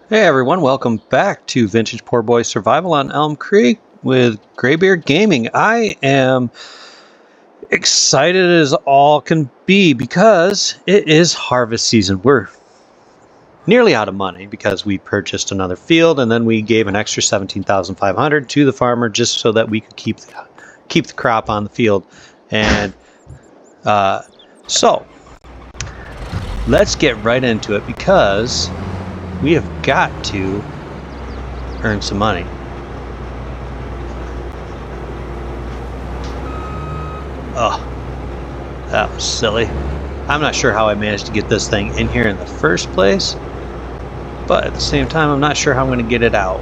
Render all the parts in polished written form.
Hey everyone, welcome back to Vintage Poor Boy Survival on Elm Creek with Graybeard Gaming. I am excited as all can be because it is harvest season. We're nearly out of money because we purchased another field and then we gave an extra $17,500 to the farmer just so that we could keep the crop on the field. And so let's get right into it because we have got to earn some money. Oh, that was silly. I'm not sure how I managed to get this thing in here in the first place, but at the same time, I'm not sure how I'm going to get it out.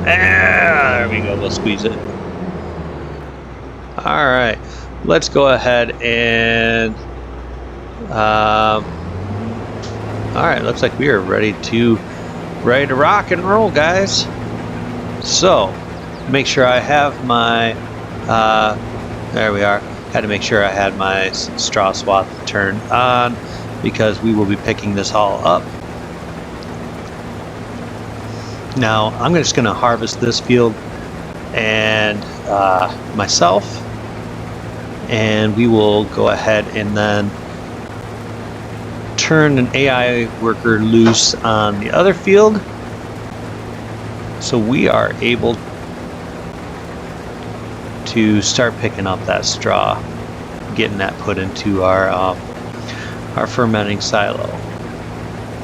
There we go, we'll squeeze it. All right, let's go ahead and, all right, looks like we are ready to rock and roll, guys. So, make sure I have my, there we are. Had to make sure I had my straw swath turned on because we will be picking this all up. Now, I'm just going to harvest this field and myself, and we will go ahead and then turn an AI worker loose on the other field so we are able to start picking up that straw, getting that put into our fermenting silo.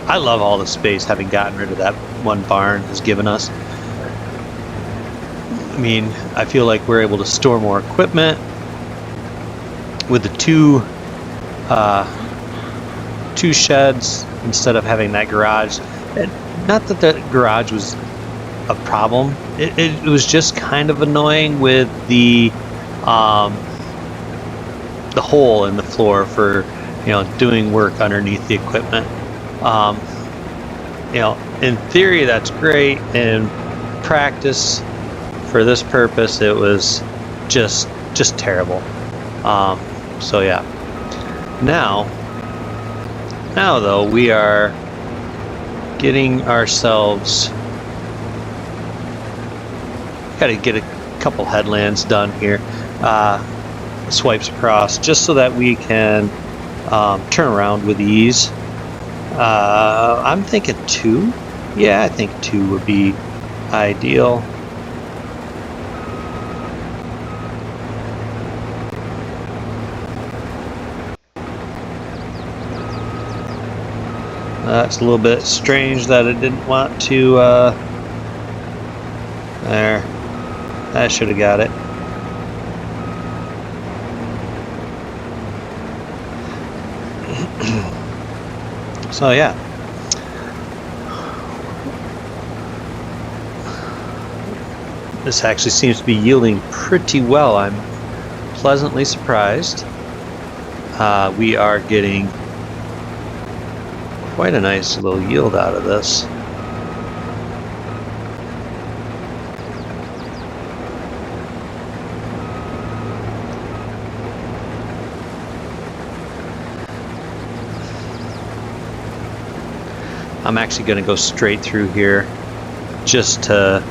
I love all the space having gotten rid of that one barn has given us. I mean, I feel like we're able to store more equipment with the two sheds instead of having that garage. And not that the garage was a problem. It was just kind of annoying with the hole in the floor for doing work underneath the equipment. In theory that's great. In practice, for this purpose, it was just terrible. So yeah. Now though, we are getting ourselves. Got to get a couple headlands done here, swipes across, just so that we can turn around with ease. I'm thinking 2. Yeah, I think 2 would be ideal. It's a little bit strange that it didn't want to. There. I should have got it. So yeah. This actually seems to be yielding pretty well. I'm pleasantly surprised. We are getting quite a nice little yield out of this. I'm actually going to go straight through here just to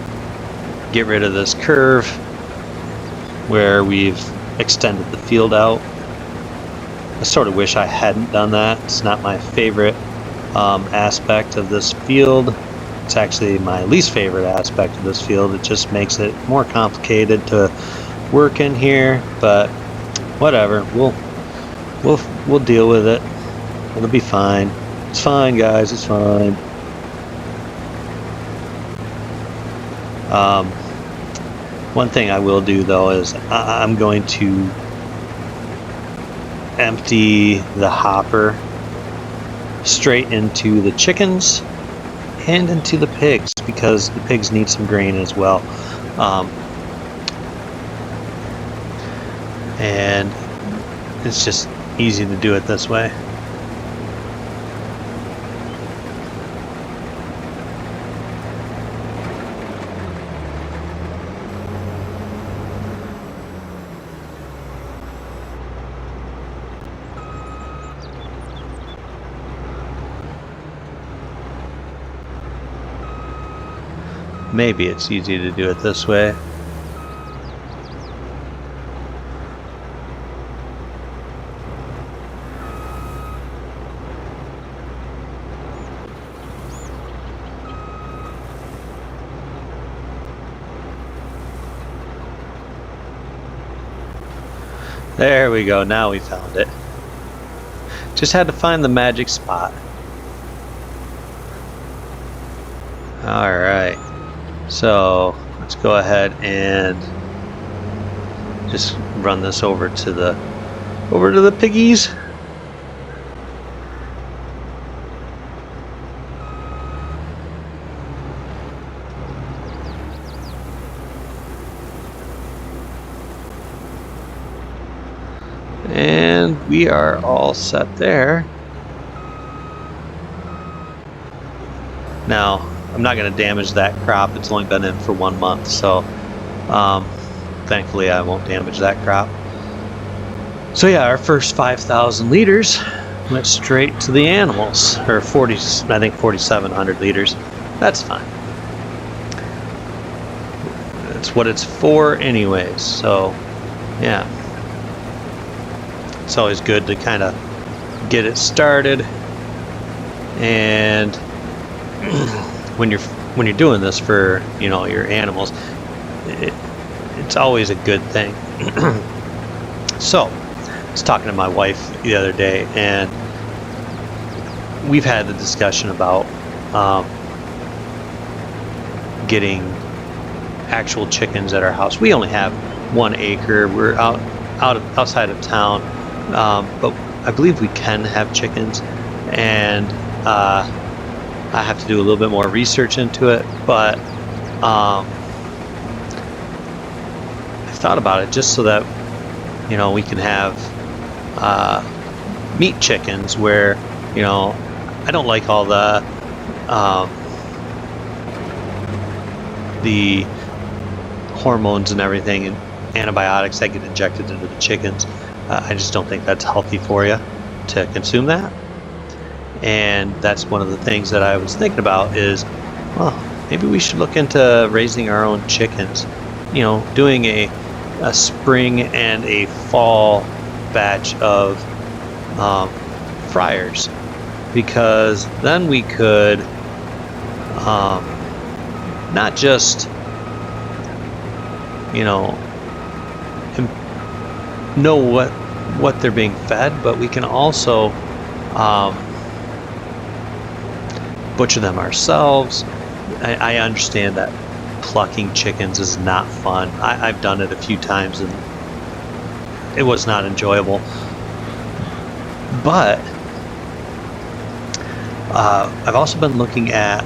get rid of this curve where we've extended the field out. I sort of wish I hadn't done that. It's not my favorite aspect of this field. It's actually my least favorite aspect of this field. It just makes it more complicated to work in here, but whatever. We'll deal with it. It'll be fine. It's fine, guys. It's fine. One thing I will do, though, is I'm going to empty the hopper straight into the chickens and into the pigs, because the pigs need some grain as well. And it's just easy to do it this way. Maybe it's easy to do it this way. There we go, now we found it. Just had to find the magic spot. Alright, so let's go ahead and just run this over to the piggies. And we are all set there. Now, I'm not going to damage that crop. It's only been in for 1 month, so thankfully I won't damage that crop. So yeah, our first 5,000 liters went straight to the animals, or 40, I think 4,700 liters. That's fine. That's what it's for anyways, so yeah. It's always good to kind of get it started, and when you're doing this for, you know, your animals, it's always a good thing. So I was talking to my wife the other day, and we've had the discussion about getting actual chickens at our house. We only have 1 acre. We're outside of town. But I believe we can have chickens, and I have to do a little bit more research into it, but I thought about it just so that, you know, we can have meat chickens where, you know, I don't like all the hormones and everything and antibiotics that get injected into the chickens. I just don't think that's healthy for you to consume that. And that's one of the things that I was thinking about is, well, maybe we should look into raising our own chickens. You know, doing a spring and a fall batch of fryers, because then we could not just, you know what they're being fed, but we can also butcher them ourselves. I understand that plucking chickens is not fun. I've done it a few times and it was not enjoyable. But I've also been looking at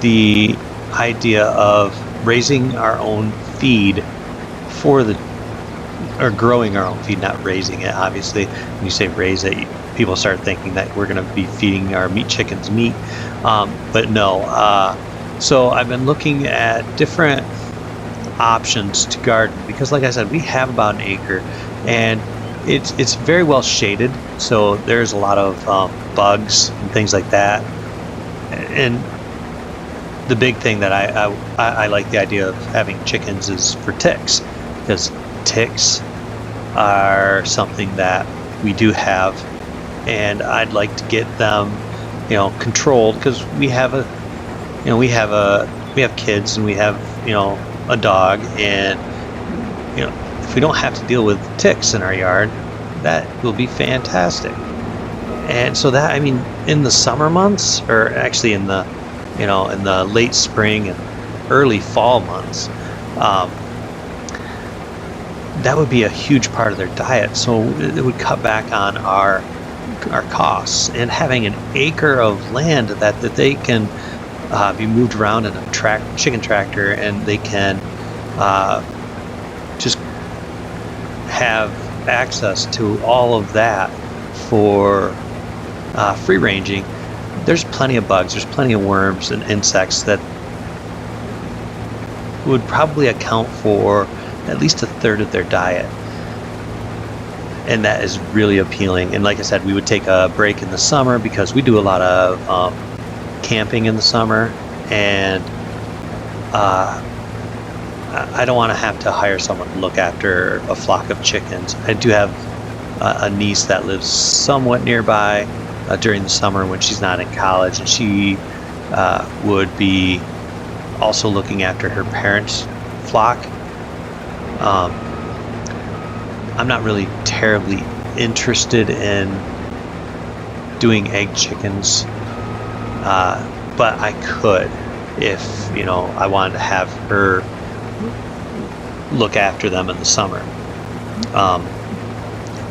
the idea of raising our own feed or growing our own feed, not raising it. Obviously, when you say raise it, people start thinking that we're going to be feeding our meat chickens meat, but no. So I've been looking at different options to garden, because like I said, we have about 1 acre, and it's very well shaded, so there's a lot of bugs and things like that. And the big thing that I like the idea of having chickens is for ticks, because ticks are something that we do have, and I'd like to get them, you know, controlled, because we have kids, and we have, you know, a dog, and, you know, if we don't have to deal with ticks in our yard, that will be fantastic. And so that, I mean, in the summer months, or actually in the, you know, in the late spring and early fall months, that would be a huge part of their diet. So it would cut back on our costs. And having 1 acre of land that they can be moved around in a chicken tractor, and they can just have access to all of that for free ranging. There's plenty of bugs, there's plenty of worms and insects that would probably account for at least 1/3 of their diet, and that is really appealing. And like I said, we would take a break in the summer, because we do a lot of camping in the summer, and I don't want to have to hire someone to look after a flock of chickens. I do have a niece that lives somewhat nearby during the summer when she's not in college, and she would be also looking after her parents' flock. I'm not really terribly interested in doing egg chickens, but I could if, you know, I wanted to have her look after them in the summer.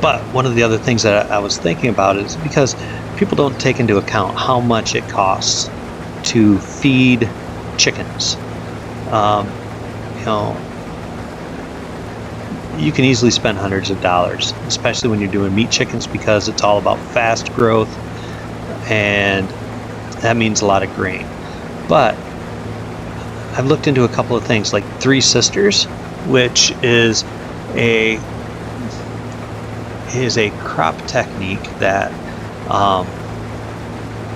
But one of the other things that I was thinking about is because people don't take into account how much it costs to feed chickens. You know, you can easily spend hundreds of dollars, especially when you're doing meat chickens, because it's all about fast growth, and that means a lot of grain. But I've looked into a couple of things like Three Sisters, which is a crop technique that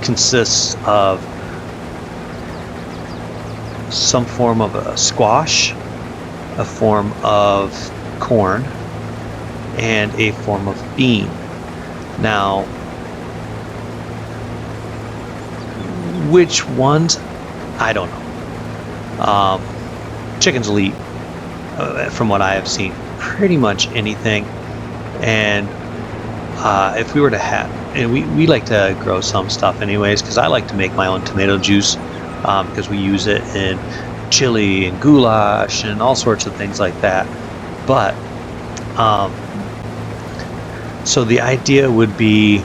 consists of some form of a squash, a form of corn, and a form of bean. Now, which ones? I don't know. Chickens will eat, from what I have seen, pretty much anything. And if we were to have, and we like to grow some stuff anyways, because I like to make my own tomato juice, because we use it in chili and goulash and all sorts of things like that. But so the idea would be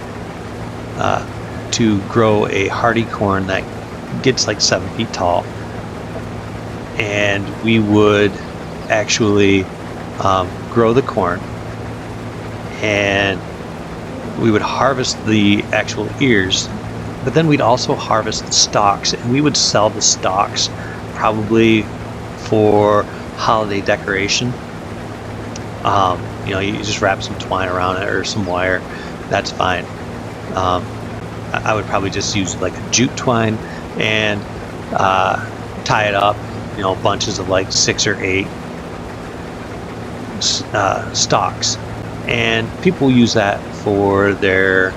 to grow a hardy corn that gets like 7 feet tall, and we would actually grow the corn, and we would harvest the actual ears, but then we'd also harvest the stalks, and we would sell the stalks probably for holiday decoration. You know, you just wrap some twine around it or some wire, that's fine. I would probably just use like a jute twine and tie it up, you know, bunches of like 6 or 8 stalks, and people use that for their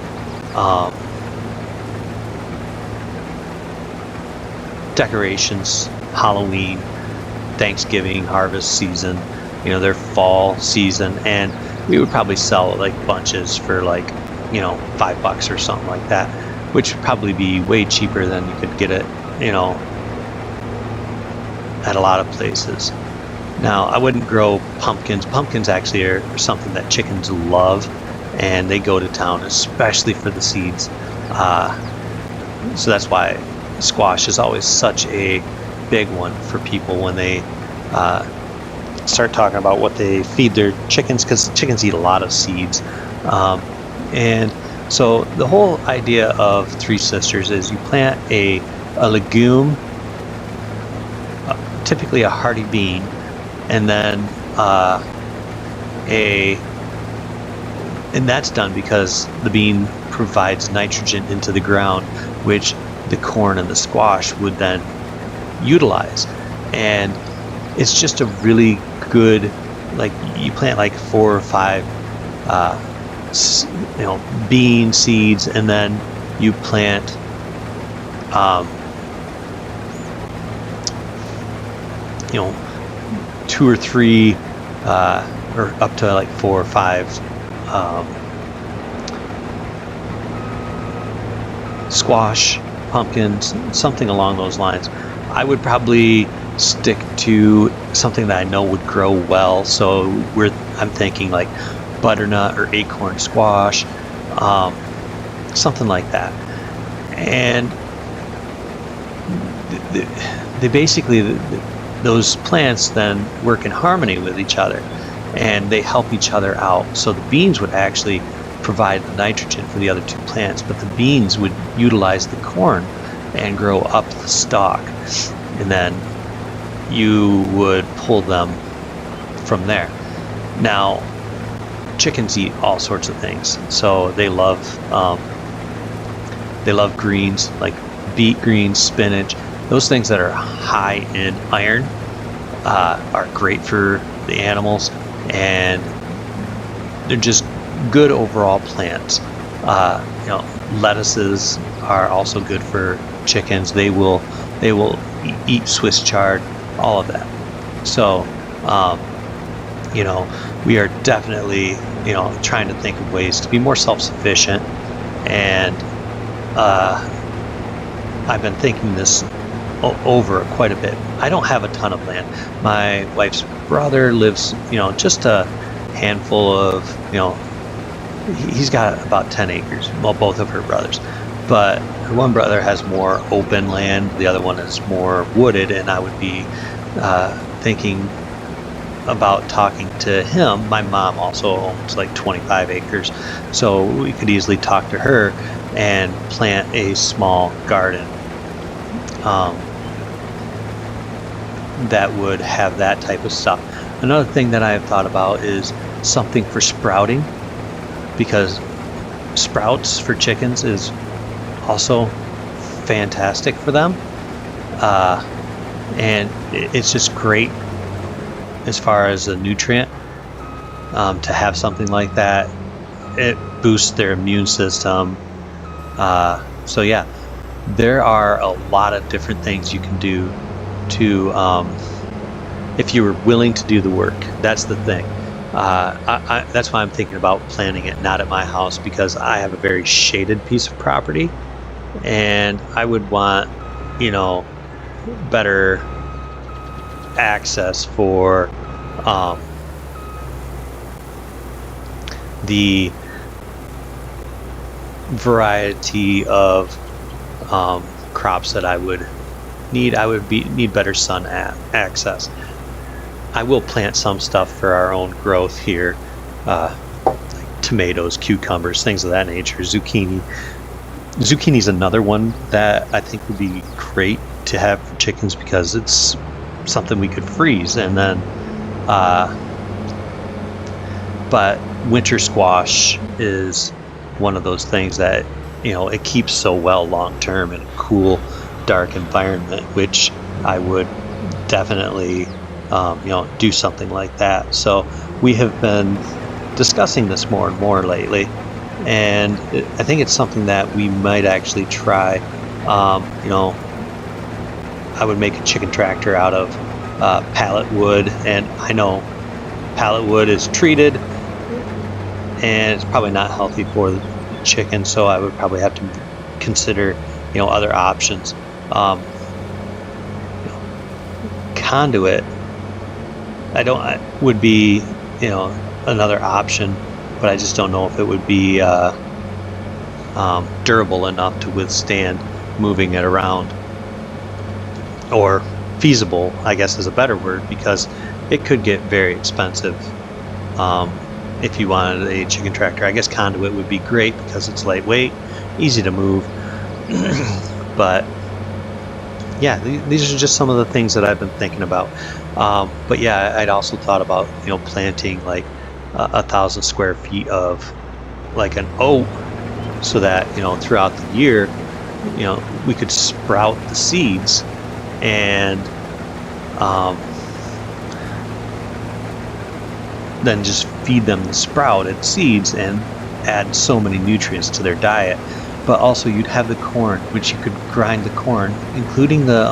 decorations, Halloween, Thanksgiving, harvest season, you know, their fall season. And we would probably sell like bunches for like, you know, $5 or something like that, which would probably be way cheaper than you could get it, you know, at a lot of places. Now, I wouldn't grow pumpkins. Pumpkins actually are something that chickens love, and they go to town, especially for the seeds. So that's why squash is always such a big one for people when they start talking about what they feed their chickens, because chickens eat a lot of seeds. And so the whole idea of Three Sisters is you plant a legume, typically a hardy bean, and then and that's done because the bean provides nitrogen into the ground, which the corn and the squash would then utilize. And it's just a really good, like, you plant like 4 or 5 you know, bean seeds, and then you plant you know, 2 or 3 or up to like 4 or 5 squash, pumpkins, something along those lines. I would probably stick to something that I know would grow well. So I'm thinking like butternut or acorn squash, something like that. And they basically, those plants then work in harmony with each other, and they help each other out. So the beans would actually provide the nitrogen for the other 2 plants, but the beans would utilize the corn and grow up the stalk, and then you would pull them from there. Now, chickens eat all sorts of things, so they love greens like beet greens, spinach. those things that are high in iron are great for the animals, and they're just good overall plants. Lettuces are also good for chickens. They will eat Swiss chard, all of that. So we are definitely trying to think of ways to be more self-sufficient, and I've been thinking this over quite a bit. I don't have a ton of land. My wife's brother lives just a handful of he's got about 10 acres. Well, both of her brothers, but her one brother has more open land, the other one is more wooded, and I would be thinking about talking to him. My mom also owns like 25 acres, so we could easily talk to her and plant a small garden that would have that type of stuff. Another thing that I have thought about is something for sprouting, because sprouts for chickens is also fantastic for them, and it's just great as far as a nutrient to have something like that. It boosts their immune system. So yeah, there are a lot of different things you can do to if you were willing to do the work. That's the thing. That's why I'm thinking about planting it not at my house, because I have a very shaded piece of property, and I would want better access for the variety of crops that I would need. Need better sun access. I will plant some stuff for our own growth here, like tomatoes, cucumbers, things of that nature, zucchini. Zucchini's another one that I think would be great to have for chickens, because it's something we could freeze, and then but winter squash is one of those things that it keeps so well long term in a cool, dark environment, which I would definitely do something like that. So we have been discussing this more and more lately, and I think it's something that we might actually try. I would make a chicken tractor out of pallet wood, and I know pallet wood is treated and it's probably not healthy for the chicken, so I would probably have to consider other options. Conduit would be another option, but I just don't know if it would be durable enough to withstand moving it around, or feasible, I guess is a better word, because it could get very expensive if you wanted a chicken tractor. I guess conduit would be great because it's lightweight, easy to move. But yeah, these are just some of the things that I've been thinking about. But yeah, I'd also thought about planting like 1,000 square feet of like an oat, so that throughout the year we could sprout the seeds, and then just feed them the sprouted seeds and add so many nutrients to their diet. But also you'd have the corn, which you could grind the corn, including the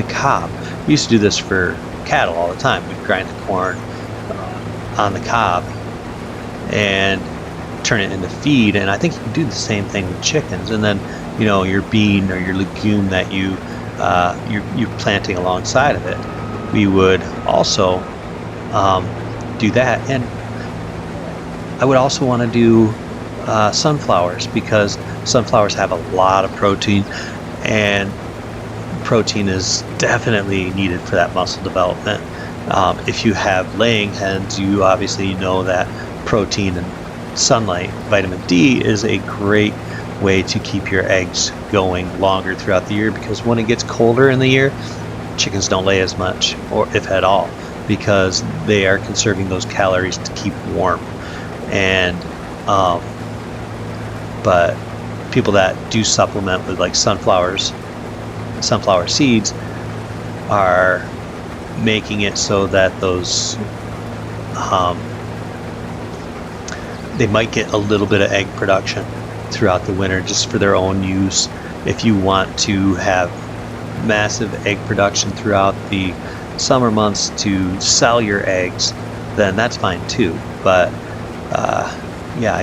cob. We used to do this for cattle all the time. We'd grind the corn on the cob and turn it into feed, and I think you can do the same thing with chickens. And then your bean or your legume that you're planting alongside of it, we would also do that. And I would also want to do sunflowers, because sunflowers have a lot of protein, and protein is definitely needed for that muscle development. If you have laying hens, you obviously know that protein and sunlight, vitamin D, is a great way to keep your eggs going longer throughout the year, because when it gets colder in the year, chickens don't lay as much, or if at all, because they are conserving those calories to keep warm. And but people that do supplement with like sunflower seeds are making it so that those they might get a little bit of egg production throughout the winter just for their own use. If you want to have massive egg production throughout the summer months to sell your eggs, then that's fine too. But yeah,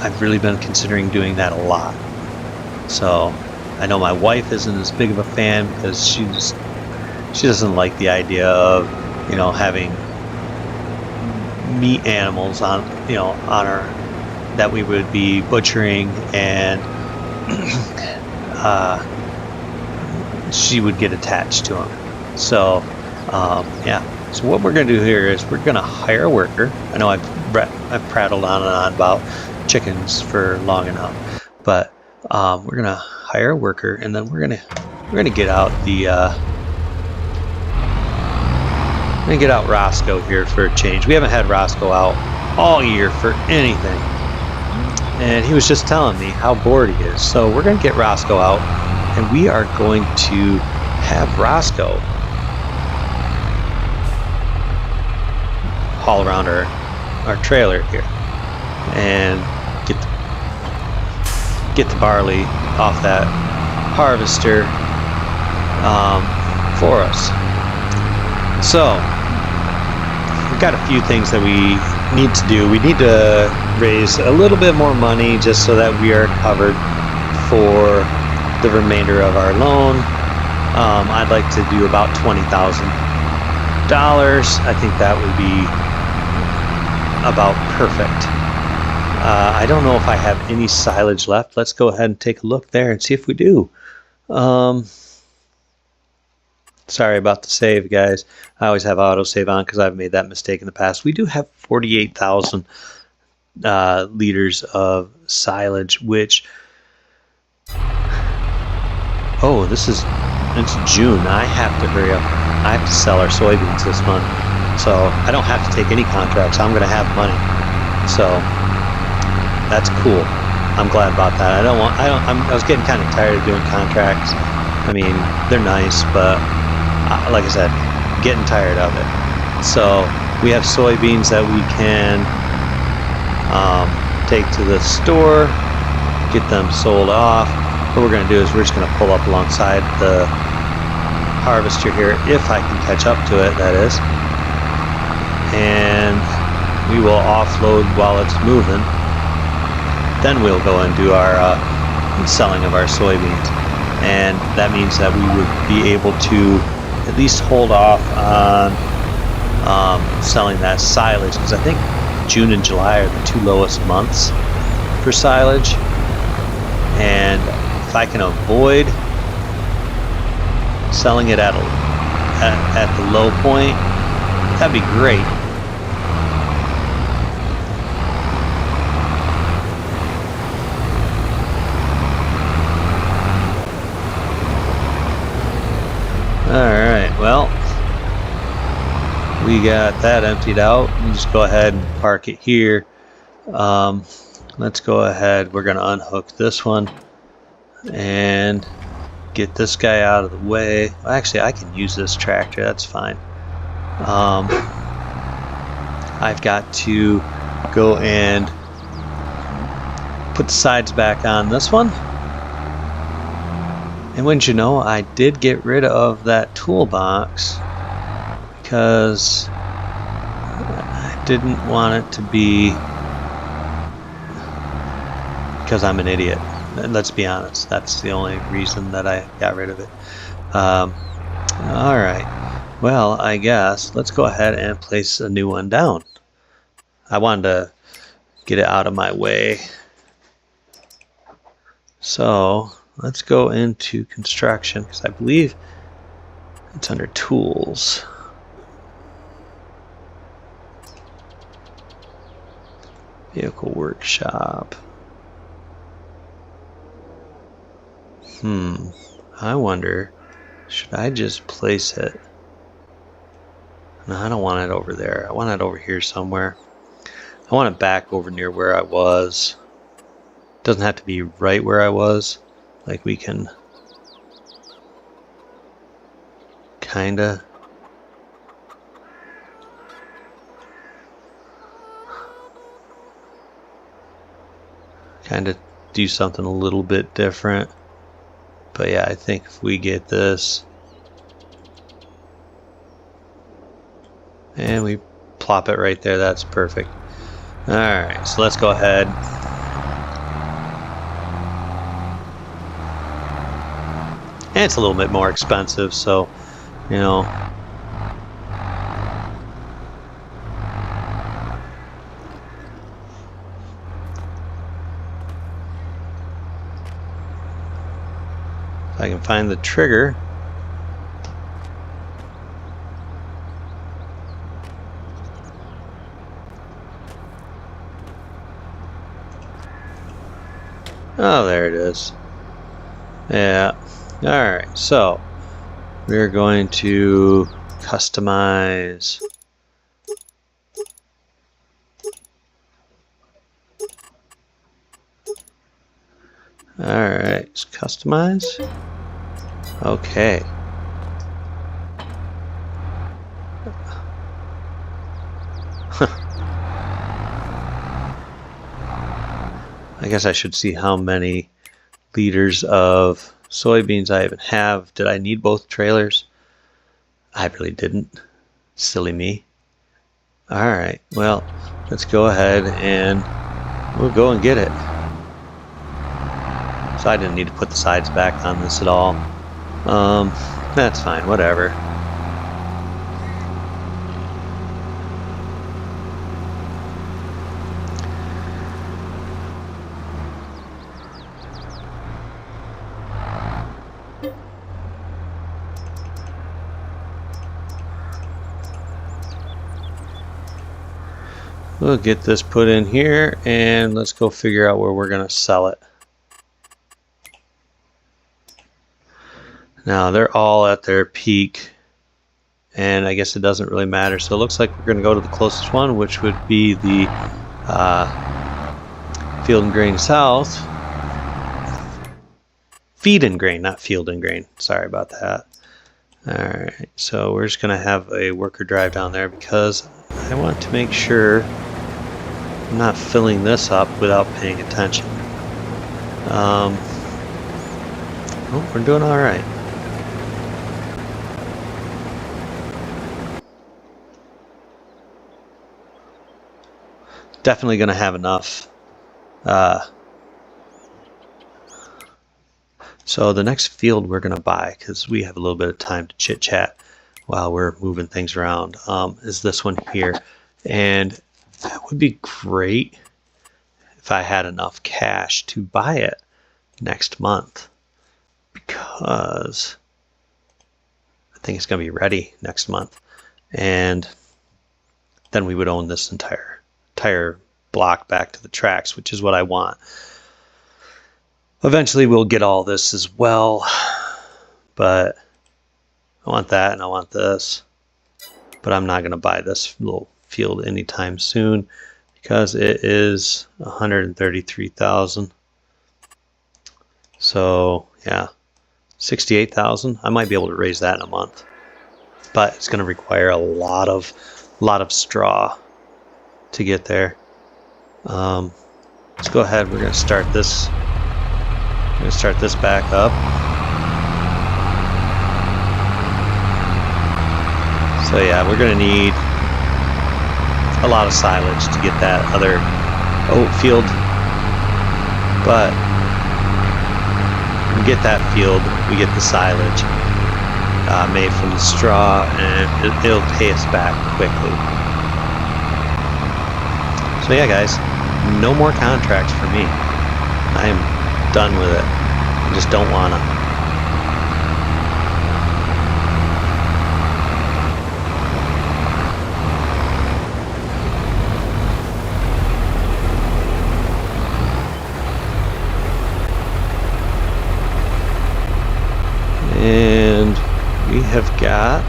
I've really been considering doing that a lot. So I know my wife isn't as big of a fan because she doesn't like the idea of, you know, having meat animals on her that we would be butchering, and she would get attached to them. So yeah, so what we're going to do here is we're going to hire a worker. I know I've prattled on and on about chickens for long enough, but we're going to hire a worker, and then we're going to get out the I'm gonna get out Roscoe here for a change. We haven't had Roscoe out all year for anything, and he was just telling me how bored he is. So we're gonna get Roscoe out, and we are going to have Roscoe haul around our trailer here and get the barley off that harvester for us. So we've got a few things that we need to do. We need to raise a little bit more money just so that we are covered for the remainder of our loan. I'd like to do about $20,000. I think that would be about perfect. I don't know if I have any silage left. Let's go ahead and take a look there and see if we do. Sorry about the save, guys. I always have autosave on because I've made that mistake in the past. We do have 48,000 liters of silage, which... Oh, it's June. I have to hurry up. I have to sell our soybeans this month. So I don't have to take any contracts. I'm going to have money. So that's cool. I'm glad about that. I was getting kind of tired of doing contracts. I mean, they're nice, but... like I said, getting tired of it. So we have soybeans that we can take to the store, get them sold off. What we're going to do is we're just going to pull up alongside the harvester here, if I can catch up to it, that is. And we will offload while it's moving. Then we'll go and do our selling of our soybeans. And that means that we would be able to at least hold off on selling that silage, because I think June and July are the two lowest months for silage, and if I can avoid selling it at the low point, that'd be great. Alright, well, we got that emptied out. We'll just go ahead and park it here. Let's go ahead. We're going to unhook this one and get this guy out of the way. Actually, I can use this tractor. That's fine. I've got to go and put the sides back on this one. And wouldn't you know, I did get rid of that toolbox because I didn't want it to be, because I'm an idiot. Let's be honest. That's the only reason that I got rid of it. Alright. Well, I guess let's go ahead and place a new one down. I wanted to get it out of my way. So let's go into construction, because I believe it's under tools. Vehicle workshop. I wonder, should I just place it? No, I don't want it over there. I want it over here somewhere. I want it back over near where I was. Doesn't have to be right where I was. Like we can kinda do something a little bit different. But yeah, I think if we get this and we plop it right there, that's perfect. Alright, so let's go ahead. And it's a little bit more expensive, so, you know. If I can find the trigger. Oh, there it is. Yeah. Alright, so we're going to customize. Alright, let's customize. Okay. I guess I should see how many liters of soybeans I even have. Did I need both trailers? I really didn't. Silly me. Alright, well, let's go ahead and we'll go and get it. So I didn't need to put the sides back on this at all. That's fine, whatever. We'll get this put in here and let's go figure out where we're going to sell it. Now they're all at their peak and I guess it doesn't really matter. So it looks like we're going to go to the closest one, which would be the Field and Grain South. Feed and Grain, not Field and Grain. Sorry about that. Alright, so we're just going to have a worker drive down there because I want to make sure I'm not filling this up without paying attention. Oh, we're doing alright. Definitely going to have enough. So the next field we're going to buy, because we have a little bit of time to chit chat while we're moving things around, is this one here. And that would be great if I had enough cash to buy it next month, because I think it's going to be ready next month. And then we would own this entire block back to the tracks, which is what I want. Eventually we'll get all this as well, but I want that and I want this, but I'm not going to buy this little field anytime soon because it is 133,000. So yeah, 68,000. I might be able to raise that in a month, but it's going to require a lot of straw to get there. Let's go ahead. We're going to start this. I'm going to start this back up. So yeah, we're going to need a lot of silage to get that other oat field, but when we get that field, we get the silage made from the straw, and it'll pay us back quickly. So yeah, guys, no more contracts for me. I am done with it. I just don't wanna. And we have got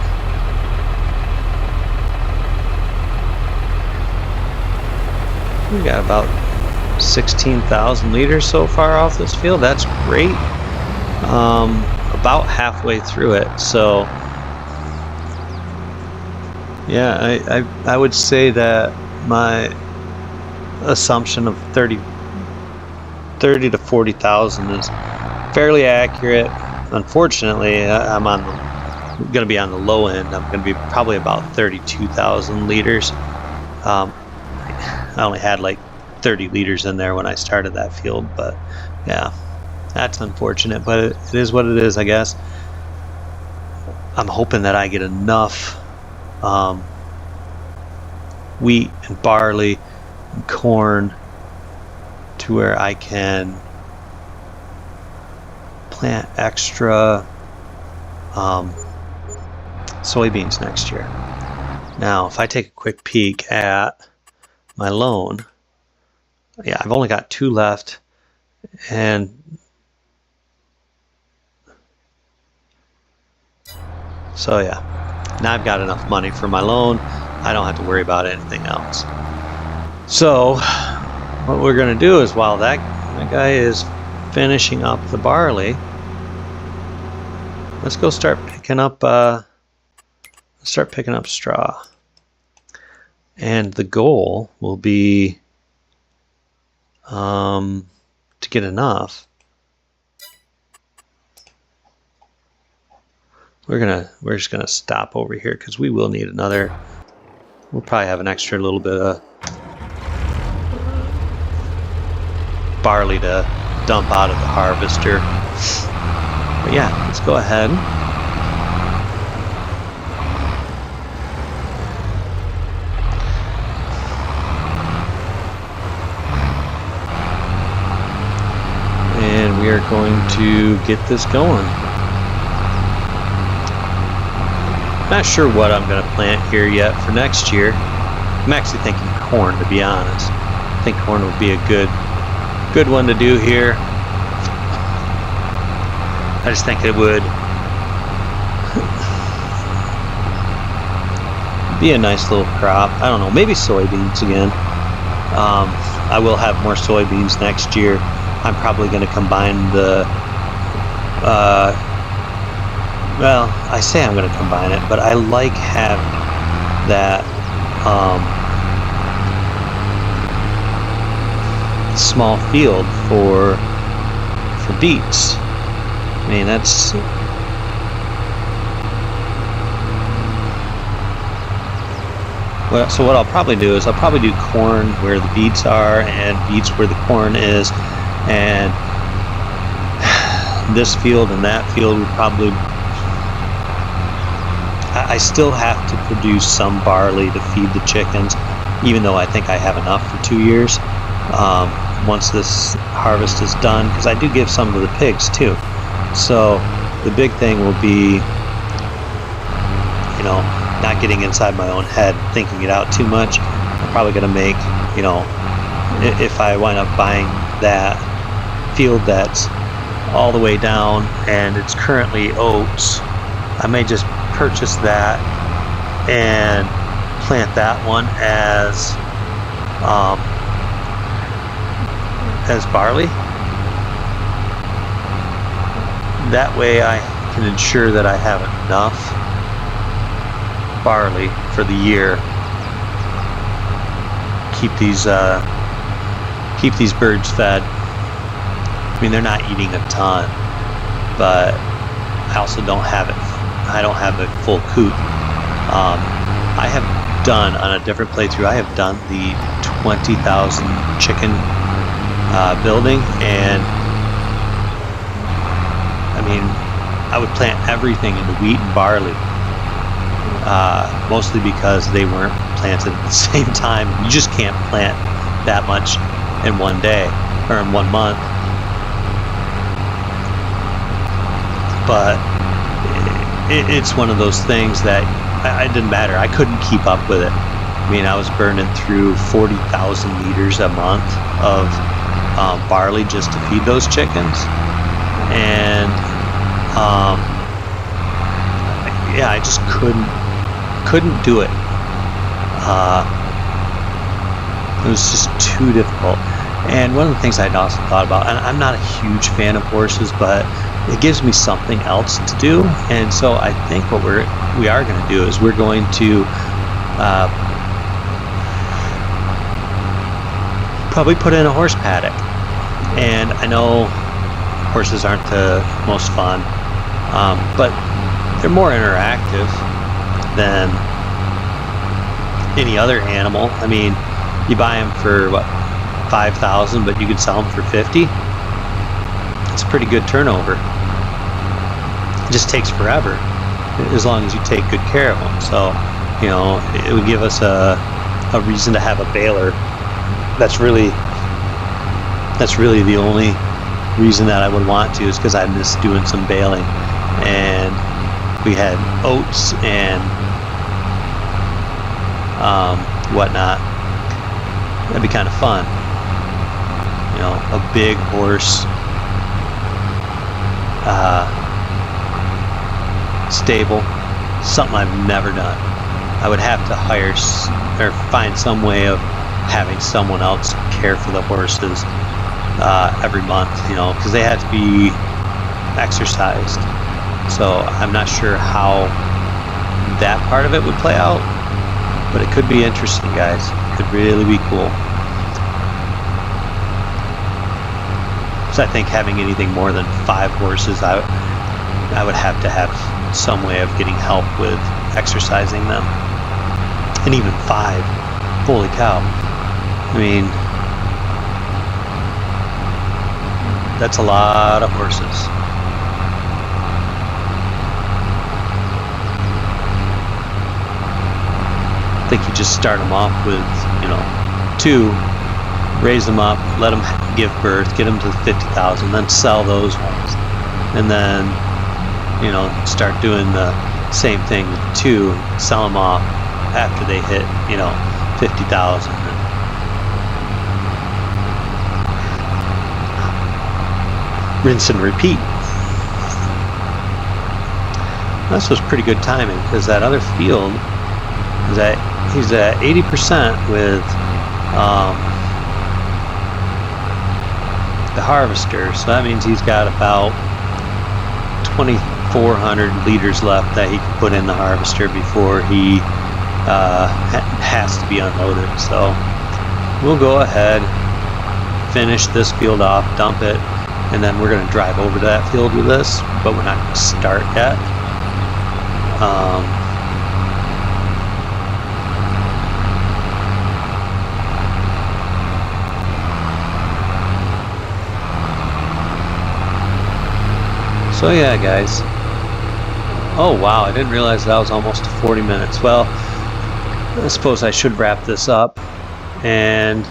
about 16,000 liters so far off this field. That's great. About halfway through it. So yeah, I would say that my assumption of 30 to 40,000 is fairly accurate. Unfortunately, I'm going to be on the low end. I'm going to be probably about 32,000 liters. I only had like 30 liters in there when I started that field, but yeah, that's unfortunate, but it is what it is, I guess. I'm hoping that I get enough wheat and barley and corn to where I can plant extra soybeans next year. Now, if I take a quick peek at my loan, yeah, I've only got 2 left, and so yeah, now I've got enough money for my loan. I don't have to worry about anything else. So what we're going to do is, while that guy is finishing up the barley, let's go start picking up straw. And the goal will be to get enough. We're just gonna stop over here because we will need another. We'll probably have an extra little bit of barley to dump out of the harvester. But yeah, let's go ahead. And we are going to get this going. Not sure what I'm going to plant here yet for next year. I'm actually thinking corn, to be honest. I think corn would be a good one to do here. I just think it would be a nice little crop. I don't know, maybe soybeans again. I will have more soybeans next year. I'm probably going to combine the well, I say I'm going to combine it, but I like having that small field for beets. I mean, that's well. So what I'll probably do is I'll probably do corn where the beets are and beets where the corn is, and this field and that field would probably. I still have to produce some barley to feed the chickens, even though I think I have enough for 2 years. Once this harvest is done, because I do give some to the pigs too. So the big thing will be, not getting inside my own head, thinking it out too much. I'm probably going to make, if I wind up buying that field that's all the way down and it's currently oats, I may just purchase that and plant that one as barley. That way I can ensure that I have enough barley for the year. Keep these birds fed. I mean, they're not eating a ton, but I also don't have it. I don't have a full coop. I have done, on a different playthrough, I have done the 20,000 chicken building, and I mean, I would plant everything into wheat and barley, mostly because they weren't planted at the same time. You just can't plant that much in one day or in 1 month. But it's one of those things that it didn't matter. I couldn't keep up with it. I mean, I was burning through 40,000 liters a month of barley just to feed those chickens, and yeah, I just couldn't do it. It was just too difficult. And one of the things I'd also thought about, and I'm not a huge fan of horses, but it gives me something else to do. And so I think what we are going to do is we're going to probably put in a horse paddock. And I know horses aren't the most fun, but they're more interactive than any other animal. I mean, you buy them for what, 5,000, but you could sell them for 50. It's a pretty good turnover. It just takes forever, as long as you take good care of them. So, you know, it would give us a reason to have a baler. That's really the only reason that I would want to, is because I miss doing some baling. And we had oats and whatnot. That'd be kind of fun. You know, a big horse stable, something I've never done. I would have to hire or find some way of having someone else care for the horses every month, you know, because they have to be exercised. So I'm not sure how that part of it would play out, but it could be interesting, guys. It could really be cool. So I think having anything more than 5 horses, I would have to have some way of getting help with exercising them. And even 5, holy cow. I mean, that's a lot of horses. I think you just start them off with, you know, 2, raise them up, let them give birth, get them to 50,000, then sell those ones, and then, you know, start doing the same thing with 2, sell them off after they hit, you know, 50,000. Rinse and repeat. This was pretty good timing, because that other field is at, he's at 80% with the harvester, so that means he's got about 2,400 liters left that he can put in the harvester before he has to be unloaded. So we'll go ahead, finish this field off, dump it, and then we're going to drive over to that field with this, but we're not going to start yet. So yeah, guys. Oh wow, I didn't realize that was almost 40 minutes. Well, I suppose I should wrap this up. And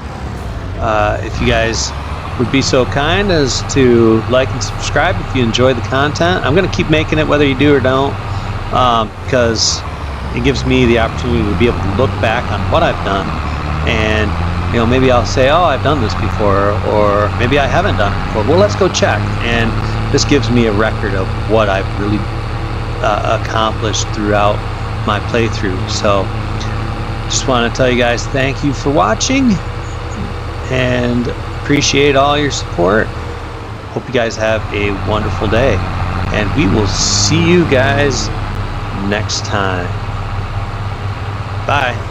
if you guys would be so kind as to like and subscribe if you enjoy the content. I'm going to keep making it whether you do or don't, because it gives me the opportunity to be able to look back on what I've done, and you know, maybe I'll say, oh, I've done this before, or maybe I haven't done it before. Well, let's go check. And this gives me a record of what I've really accomplished throughout my playthrough. So just want to tell you guys thank you for watching, and appreciate all your support. Hope you guys have a wonderful day, and we will see you guys next time. Bye.